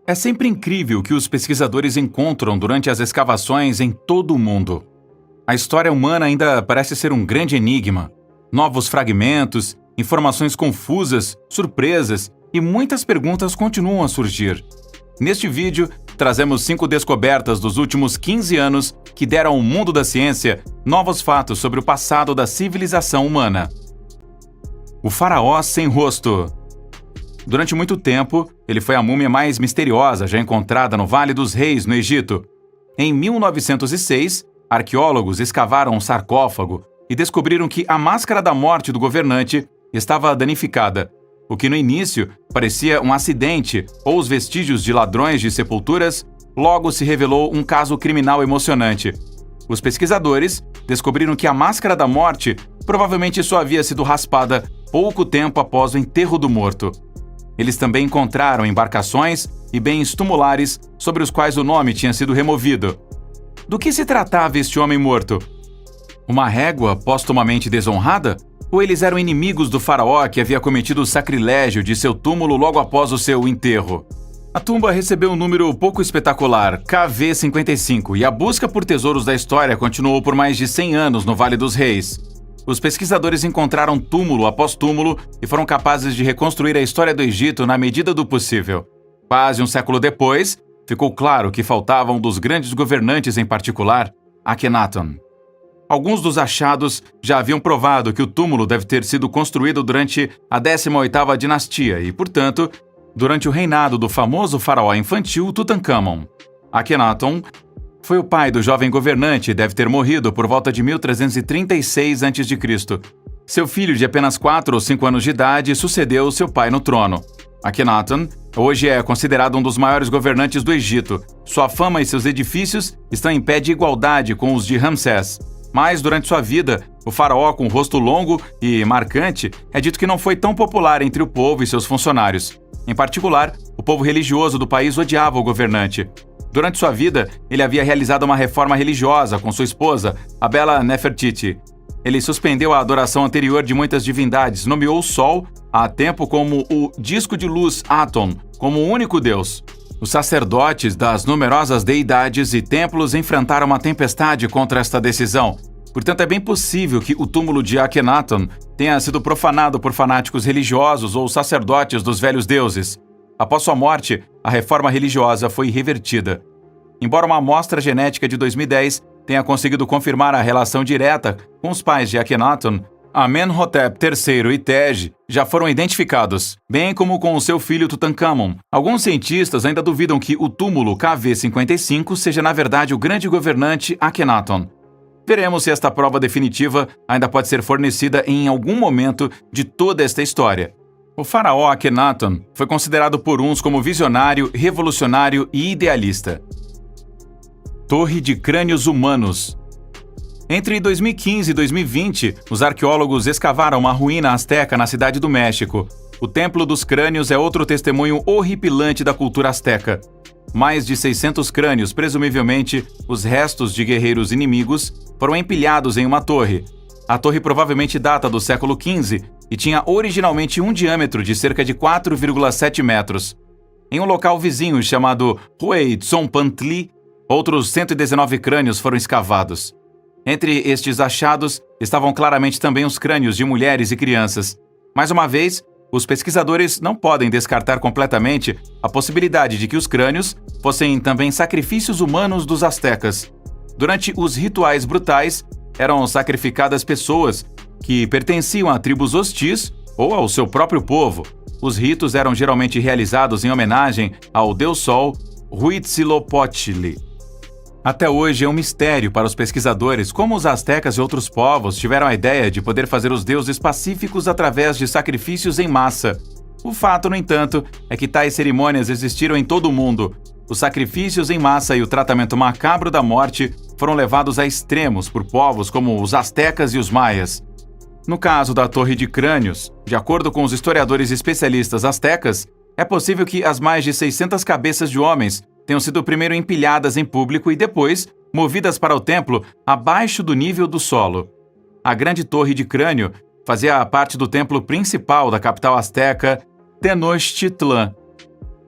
É sempre incrível o que os pesquisadores encontram durante as escavações em todo o mundo. A história humana ainda parece ser um grande enigma. Novos fragmentos, informações confusas, surpresas e muitas perguntas continuam a surgir. Neste vídeo, trazemos 5 descobertas dos últimos 15 anos que deram ao mundo da ciência novos fatos sobre o passado da civilização humana. O faraó sem rosto. Durante muito tempo, ele foi a múmia mais misteriosa já encontrada no Vale dos Reis, no Egito. Em 1906, arqueólogos escavaram um sarcófago e descobriram que a máscara da morte do governante estava danificada, o que no início parecia um acidente ou os vestígios de ladrões de sepulturas, logo se revelou um caso criminal emocionante. Os pesquisadores descobriram que a máscara da morte provavelmente só havia sido raspada pouco tempo após o enterro do morto. Eles também encontraram embarcações e bens tumulares sobre os quais o nome tinha sido removido. Do que se tratava este homem morto? Uma régua postumamente desonrada? Ou eles eram inimigos do faraó que havia cometido o sacrilégio de seu túmulo logo após o seu enterro? A tumba recebeu um número pouco espetacular, KV-55, e a busca por tesouros da história continuou por mais de 100 anos no Vale dos Reis. Os pesquisadores encontraram túmulo após túmulo e foram capazes de reconstruir a história do Egito na medida do possível. Quase um século depois, ficou claro que faltava um dos grandes governantes em particular, Akhenaton. Alguns dos achados já haviam provado que o túmulo deve ter sido construído durante a 18ª dinastia e, portanto, durante o reinado do famoso faraó infantil Tutankhamon. Akhenaton foi o pai do jovem governante e deve ter morrido por volta de 1336 a.C. Seu filho, de apenas 4 ou 5 anos de idade, sucedeu seu pai no trono. Akhenaton hoje é considerado um dos maiores governantes do Egito. Sua fama e seus edifícios estão em pé de igualdade com os de Ramsés. Mas, durante sua vida, o faraó com rosto longo e marcante é dito que não foi tão popular entre o povo e seus funcionários. Em particular, o povo religioso do país odiava o governante. Durante sua vida, ele havia realizado uma reforma religiosa com sua esposa, a bela Nefertiti. Ele suspendeu a adoração anterior de muitas divindades, nomeou o Sol, há tempo como o disco de luz Aton, como o único Deus. Os sacerdotes das numerosas deidades e templos enfrentaram uma tempestade contra esta decisão. Portanto, é bem possível que o túmulo de Akhenaton tenha sido profanado por fanáticos religiosos ou sacerdotes dos velhos deuses. Após sua morte, a reforma religiosa foi revertida. Embora uma amostra genética de 2010 tenha conseguido confirmar a relação direta com os pais de Akhenaton, Amenhotep III e Tej já foram identificados, bem como com o seu filho Tutankhamon. Alguns cientistas ainda duvidam que o túmulo KV-55 seja na verdade o grande governante Akhenaton. Veremos se esta prova definitiva ainda pode ser fornecida em algum momento de toda esta história. O faraó Akhenaton foi considerado por uns como visionário, revolucionário e idealista. Torre de crânios humanos. Entre 2015 e 2020, os arqueólogos escavaram uma ruína asteca na cidade do México. O Templo dos Crânios é outro testemunho horripilante da cultura asteca. Mais de 600 crânios, presumivelmente os restos de guerreiros inimigos, foram empilhados em uma torre. A torre provavelmente data do século XV e tinha originalmente um diâmetro de cerca de 4,7 metros. Em um local vizinho chamado Hueytsonpantli, outros 119 crânios foram escavados. Entre estes achados estavam claramente também os crânios de mulheres e crianças. Mais uma vez, os pesquisadores não podem descartar completamente a possibilidade de que os crânios fossem também sacrifícios humanos dos astecas. Durante os rituais brutais, eram sacrificadas pessoas que pertenciam a tribos hostis ou ao seu próprio povo. Os ritos eram geralmente realizados em homenagem ao deus Sol, Huitzilopochtli. Até hoje é um mistério para os pesquisadores como os astecas e outros povos tiveram a ideia de poder fazer os deuses pacíficos através de sacrifícios em massa. O fato, no entanto, é que tais cerimônias existiram em todo o mundo. Os sacrifícios em massa e o tratamento macabro da morte foram levados a extremos por povos como os astecas e os maias. No caso da Torre de Crânios, de acordo com os historiadores especialistas astecas, é possível que as mais de 600 cabeças de homens tenham sido primeiro empilhadas em público e depois movidas para o templo abaixo do nível do solo. A grande torre de crânio fazia parte do templo principal da capital asteca, Tenochtitlan.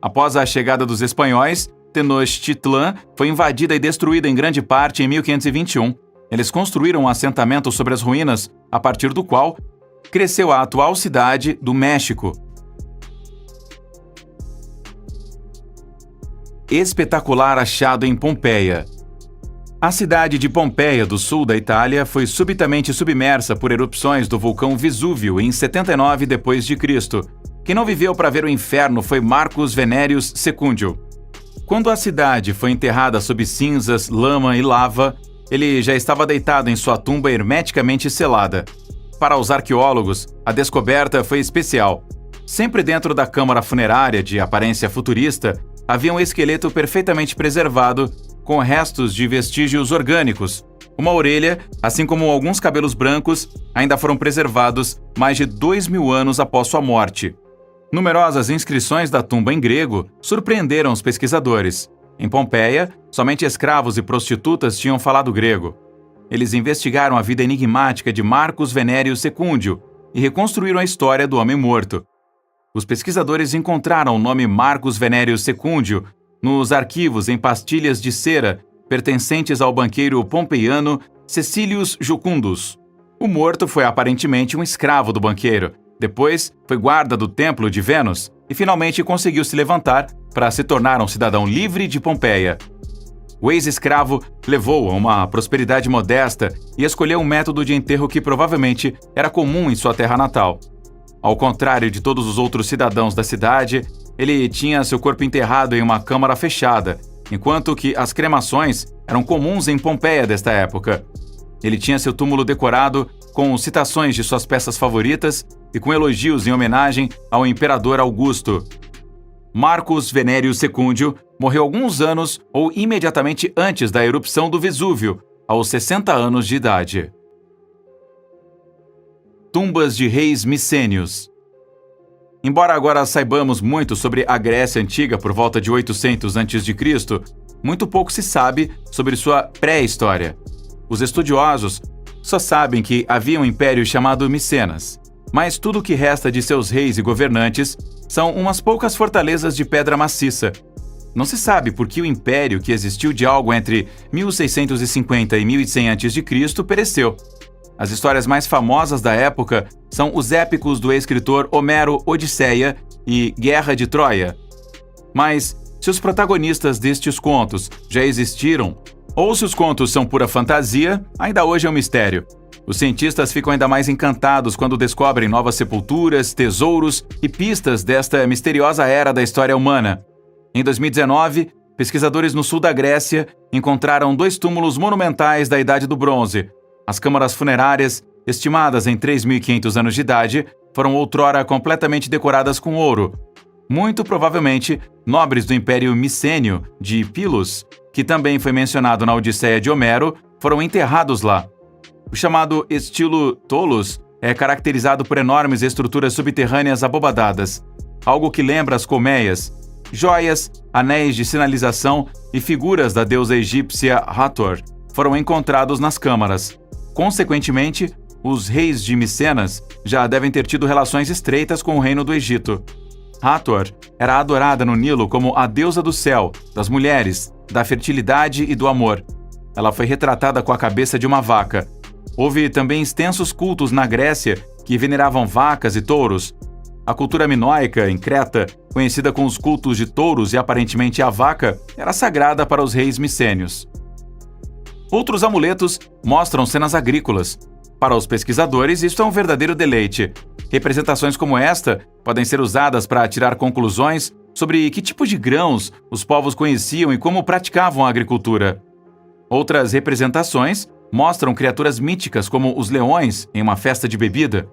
Após a chegada dos espanhóis, Tenochtitlan foi invadida e destruída em grande parte em 1521. Eles construíram um assentamento sobre as ruínas, a partir do qual cresceu a atual cidade do México. Espetacular achado em Pompeia. A cidade de Pompeia, do sul da Itália, foi subitamente submersa por erupções do vulcão Vesúvio em 79 d.C. Quem não viveu para ver o inferno foi Marcus Venerius Secundio. Quando a cidade foi enterrada sob cinzas, lama e lava, ele já estava deitado em sua tumba hermeticamente selada. Para os arqueólogos, a descoberta foi especial. Sempre dentro da câmara funerária de aparência futurista, havia um esqueleto perfeitamente preservado, com restos de vestígios orgânicos. Uma orelha, assim como alguns cabelos brancos, ainda foram preservados mais de 2.000 anos após sua morte. Numerosas inscrições da tumba em grego surpreenderam os pesquisadores. Em Pompeia, somente escravos e prostitutas tinham falado grego. Eles investigaram a vida enigmática de Marcus Venerius Secundio e reconstruíram a história do homem morto. Os pesquisadores encontraram o nome Marcus Venerius Secundio nos arquivos em pastilhas de cera pertencentes ao banqueiro pompeiano Cecilius Jucundus. O morto foi aparentemente um escravo do banqueiro. Depois, foi guarda do templo de Vênus e finalmente conseguiu se levantar para se tornar um cidadão livre de Pompeia. O ex-escravo levou a uma prosperidade modesta e escolheu um método de enterro que provavelmente era comum em sua terra natal. Ao contrário de todos os outros cidadãos da cidade, ele tinha seu corpo enterrado em uma câmara fechada, enquanto que as cremações eram comuns em Pompeia desta época. Ele tinha seu túmulo decorado com citações de suas peças favoritas e com elogios em homenagem ao imperador Augusto. Marcus Venerius Secundio morreu alguns anos ou imediatamente antes da erupção do Vesúvio, aos 60 anos de idade. Tumbas de reis micênios. Embora agora saibamos muito sobre a Grécia Antiga por volta de 800 a.C., muito pouco se sabe sobre sua pré-história. Os estudiosos só sabem que havia um império chamado Micenas, mas tudo o que resta de seus reis e governantes são umas poucas fortalezas de pedra maciça. Não se sabe por que o império, que existiu de algo entre 1650 e 1100 a.C., pereceu. As histórias mais famosas da época são os épicos do escritor Homero Odisseia e Guerra de Troia. Mas, se os protagonistas destes contos já existiram, ou se os contos são pura fantasia, ainda hoje é um mistério. Os cientistas ficam ainda mais encantados quando descobrem novas sepulturas, tesouros e pistas desta misteriosa era da história humana. Em 2019, pesquisadores no sul da Grécia encontraram 2 túmulos monumentais da Idade do Bronze. As câmaras funerárias, estimadas em 3.500 anos de idade, foram outrora completamente decoradas com ouro. Muito provavelmente, nobres do Império Micênio de Pilos, que também foi mencionado na Odisseia de Homero, foram enterrados lá. O chamado estilo Tolos é caracterizado por enormes estruturas subterrâneas abobadadas, algo que lembra as colmeias, joias, anéis de sinalização e figuras da deusa egípcia Hathor foram encontrados nas câmaras. Consequentemente, os reis de Micenas já devem ter tido relações estreitas com o reino do Egito. Hathor era adorada no Nilo como a deusa do céu, das mulheres, da fertilidade e do amor. Ela foi retratada com a cabeça de uma vaca. Houve também extensos cultos na Grécia que veneravam vacas e touros. A cultura minoica, em Creta, conhecida com os cultos de touros e aparentemente a vaca, era sagrada para os reis micênios. Outros amuletos mostram cenas agrícolas. Para os pesquisadores, isto é um verdadeiro deleite. Representações como esta podem ser usadas para tirar conclusões sobre que tipo de grãos os povos conheciam e como praticavam a agricultura. Outras representações mostram criaturas míticas como os leões em uma festa de bebida.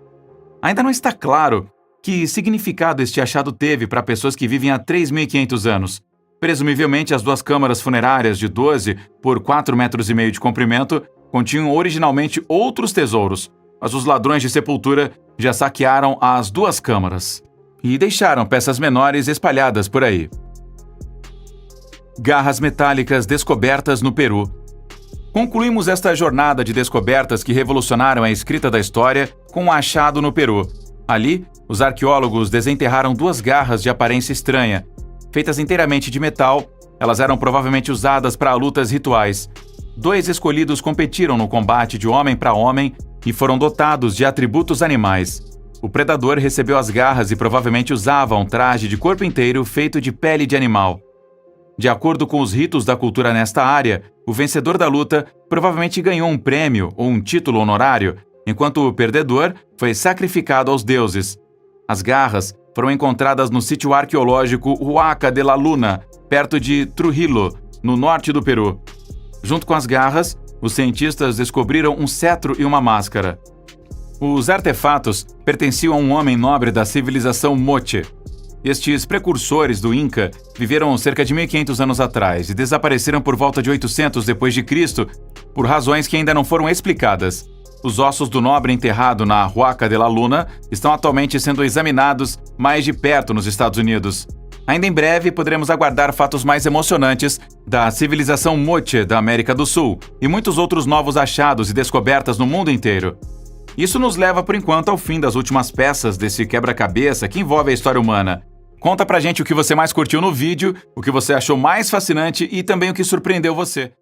Ainda não está claro que significado este achado teve para pessoas que vivem há 3.500 anos. Presumivelmente, as 2 câmaras funerárias de 12 por 4,5 metros de comprimento continham originalmente outros tesouros, mas os ladrões de sepultura já saquearam as 2 câmaras e deixaram peças menores espalhadas por aí. Garras metálicas descobertas no Peru. Concluímos esta jornada de descobertas que revolucionaram a escrita da história com um achado no Peru. Ali, os arqueólogos desenterraram 2 garras de aparência estranha, feitas inteiramente de metal, elas eram provavelmente usadas para lutas rituais. 2 escolhidos competiram no combate de homem para homem e foram dotados de atributos animais. O predador recebeu as garras e provavelmente usava um traje de corpo inteiro feito de pele de animal. De acordo com os ritos da cultura nesta área, o vencedor da luta provavelmente ganhou um prêmio ou um título honorário, enquanto o perdedor foi sacrificado aos deuses. As garras foram encontradas no sítio arqueológico Huaca de la Luna, perto de Trujillo, no norte do Peru. Junto com as garras, os cientistas descobriram um cetro e uma máscara. Os artefatos pertenciam a um homem nobre da civilização Moche. Estes precursores do Inca viveram cerca de 1500 anos atrás e desapareceram por volta de 800 d.C. por razões que ainda não foram explicadas. Os ossos do nobre enterrado na Huaca de la Luna estão atualmente sendo examinados mais de perto nos Estados Unidos. Ainda em breve poderemos aguardar fatos mais emocionantes da civilização Moche da América do Sul e muitos outros novos achados e descobertas no mundo inteiro. Isso nos leva por enquanto ao fim das últimas peças desse quebra-cabeça que envolve a história humana. Conta pra gente o que você mais curtiu no vídeo, o que você achou mais fascinante e também o que surpreendeu você.